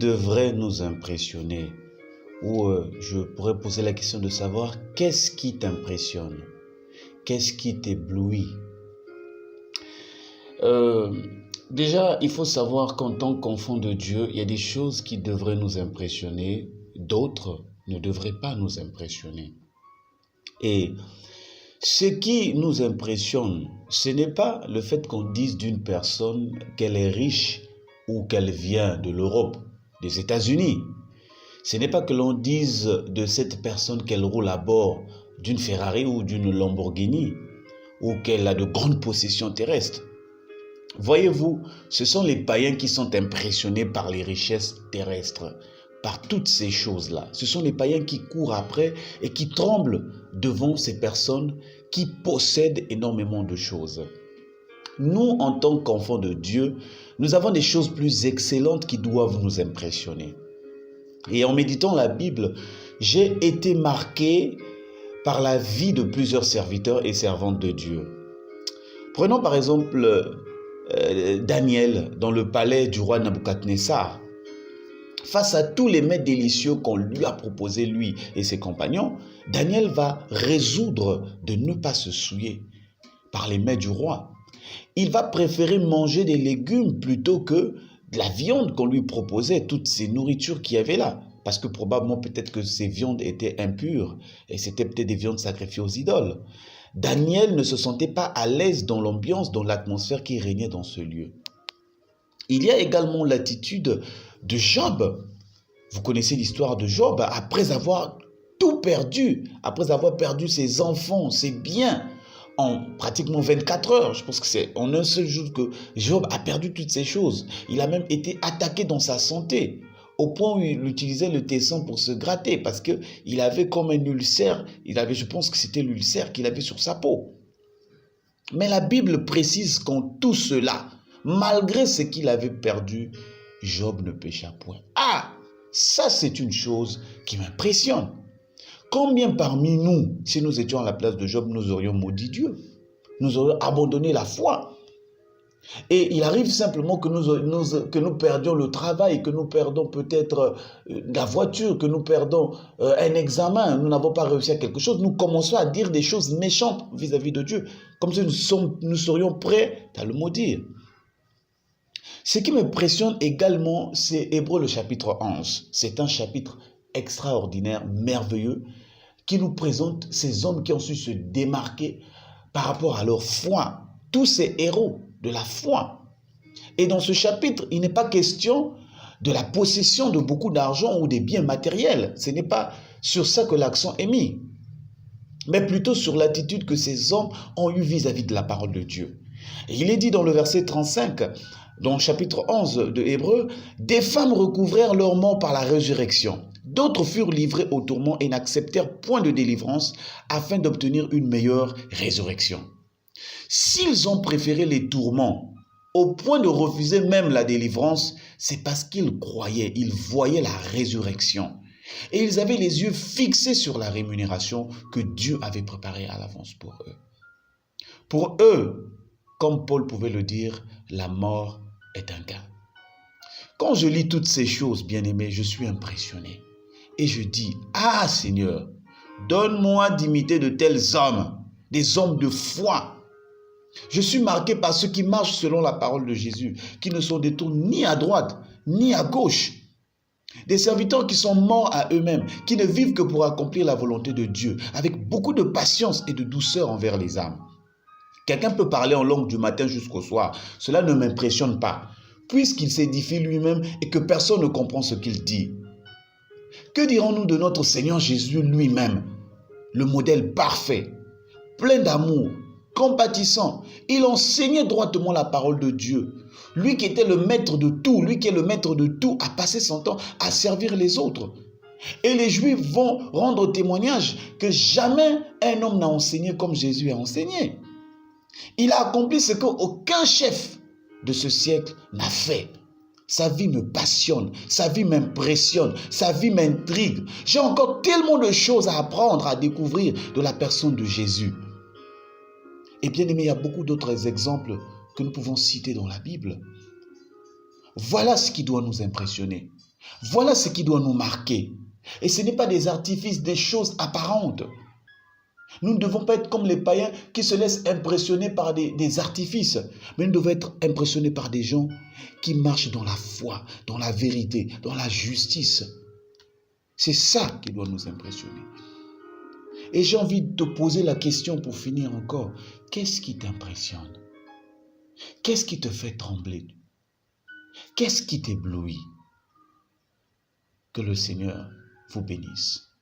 devrait nous impressionner? Ou je pourrais poser la question de savoir qu'est-ce qui t'impressionne? Qu'est-ce qui t'éblouit? Déjà, il faut savoir qu'en tant qu'enfant de Dieu, il y a des choses qui devraient nous impressionner, d'autres ne devraient pas nous impressionner. Et ce qui nous impressionne, ce n'est pas le fait qu'on dise d'une personne qu'elle est riche ou qu'elle vient de l'Europe, des États-Unis. Ce n'est pas que l'on dise de cette personne qu'elle roule à bord d'une Ferrari ou d'une Lamborghini ou qu'elle a de grandes possessions terrestres. Voyez-vous, ce sont les païens qui sont impressionnés par les richesses terrestres, par toutes ces choses-là. Ce sont les païens qui courent après et qui tremblent devant ces personnes qui possèdent énormément de choses. Nous, en tant qu'enfants de Dieu, nous avons des choses plus excellentes qui doivent nous impressionner. Et en méditant la Bible, j'ai été marqué par la vie de plusieurs serviteurs et servantes de Dieu. Prenons par exemple Daniel dans le palais du roi Nabuchodonosor. Face à tous les mets délicieux qu'on lui a proposés, lui et ses compagnons, Daniel va résoudre de ne pas se souiller par les mets du roi. Il va préférer manger des légumes plutôt que de la viande qu'on lui proposait, toutes ces nourritures qu'il y avait là. Parce que probablement peut-être que ces viandes étaient impures et c'était peut-être des viandes sacrifiées aux idoles. Daniel ne se sentait pas à l'aise dans l'ambiance, dans l'atmosphère qui régnait dans ce lieu. Il y a également l'attitude de Job. Vous connaissez l'histoire de Job. Après avoir tout perdu, après avoir perdu ses enfants, ses biens, en pratiquement 24 heures, je pense que c'est en un seul jour que Job a perdu toutes ces choses. Il a même été attaqué dans sa santé, au point où il utilisait le tesson pour se gratter, parce qu'il avait comme un ulcère, je pense que c'était l'ulcère qu'il avait sur sa peau. Mais la Bible précise qu'en tout cela, malgré ce qu'il avait perdu, Job ne pécha point. Ah, ça c'est une chose qui m'impressionne. Combien parmi nous, si nous étions à la place de Job, nous aurions maudit Dieu? Nous aurions abandonné la foi. Et il arrive simplement que nous perdions le travail, que nous perdons peut-être la voiture, que nous perdons un examen, nous n'avons pas réussi à quelque chose. Nous commençons à dire des choses méchantes vis-à-vis de Dieu, comme si nous serions prêts à le maudire. Ce qui m'impressionne également, c'est Hébreux le chapitre 11. C'est un chapitre extraordinaire, merveilleux, qui nous présente ces hommes qui ont su se démarquer par rapport à leur foi. Tous ces héros de la foi. Et dans ce chapitre, il n'est pas question de la possession de beaucoup d'argent ou des biens matériels. Ce n'est pas sur ça que l'accent est mis, mais plutôt sur l'attitude que ces hommes ont eue vis-à-vis de la parole de Dieu. Et il est dit dans le verset 35, dans le chapitre 11 de Hébreux, « Des femmes recouvrèrent leur mort par la résurrection. D'autres furent livrés au tourment et n'acceptèrent point de délivrance afin d'obtenir une meilleure résurrection. » S'ils ont préféré les tourments au point de refuser même la délivrance, c'est parce qu'ils croyaient, ils voyaient la résurrection. Et ils avaient les yeux fixés sur la rémunération que Dieu avait préparée à l'avance pour eux. Pour eux, comme Paul pouvait le dire, la mort est un gain. Quand je lis toutes ces choses, bien-aimés, je suis impressionné. Et je dis, ah Seigneur, donne-moi d'imiter de tels hommes, des hommes de foi. Je suis marqué par ceux qui marchent selon la parole de Jésus, qui ne sont détournés ni à droite, ni à gauche. Des serviteurs qui sont morts à eux-mêmes, qui ne vivent que pour accomplir la volonté de Dieu, avec beaucoup de patience et de douceur envers les âmes. Quelqu'un peut parler en langue du matin jusqu'au soir. Cela ne m'impressionne pas, puisqu'il s'édifie lui-même et que personne ne comprend ce qu'il dit. Que dirons-nous de notre Seigneur Jésus lui-même, le modèle parfait, plein d'amour, compatissant? Il enseignait droitement la parole de Dieu. Lui qui était le maître de tout, lui qui est le maître de tout, a passé son temps à servir les autres. Et les Juifs vont rendre témoignage que jamais un homme n'a enseigné comme Jésus a enseigné. Il a accompli ce qu'aucun chef de ce siècle n'a fait. Sa vie me passionne, sa vie m'impressionne, sa vie m'intrigue. J'ai encore tellement de choses à apprendre, à découvrir de la personne de Jésus. Et bien aimé, il y a beaucoup d'autres exemples que nous pouvons citer dans la Bible. Voilà ce qui doit nous impressionner. Voilà ce qui doit nous marquer. Et ce n'est pas des artifices, des choses apparentes. Nous ne devons pas être comme les païens qui se laissent impressionner par des artifices, mais nous devons être impressionnés par des gens qui marchent dans la foi, dans la vérité, dans la justice. C'est ça qui doit nous impressionner. Et j'ai envie de te poser la question pour finir encore. Qu'est-ce qui t'impressionne? Qu'est-ce qui te fait trembler? Qu'est-ce qui t'éblouit? Que le Seigneur vous bénisse.